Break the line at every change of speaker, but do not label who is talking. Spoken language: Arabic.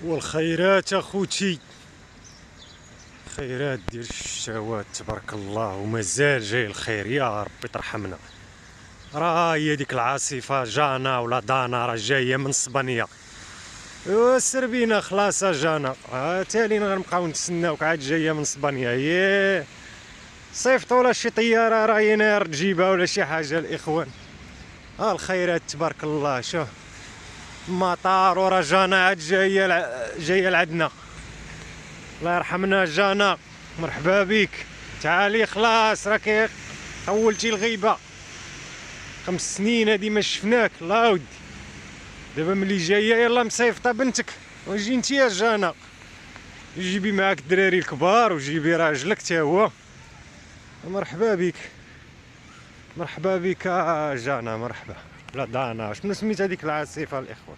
والخيرات اخوتي، خيرات ديال الشهوات تبارك الله، ومازال جاي الخير يا ربي ترحمنا. راه هي ديك العاصفه جانا ولا دانا راه جايه من اسبانيا، سربينا خلاص جانا، تالي غنبقاو نتسناوك عاد جايه من اسبانيا. ياه صيفطوا ولا شي طياره راينير تجيبها ولا شي حاجه الاخوان. الخيرات تبارك الله. شوف المطار ورا جانا عاد جايه لعندنا. الله يرحمنا جانا، مرحبا بك. تعالي خلاص راكي طولتي الغيبه، 5 سنين هادي ما شفناك. الله ودي دابا ملي جايه يلا مصيفطه بنتك وجي انت يا جانا، جيبي معاك الدراري الكبار وجيبي راجلك تا هو. مرحبا بك، مرحبا بك جانا، مرحبا. لا دانا شنو سميت هذيك العاصفه الاخوان؟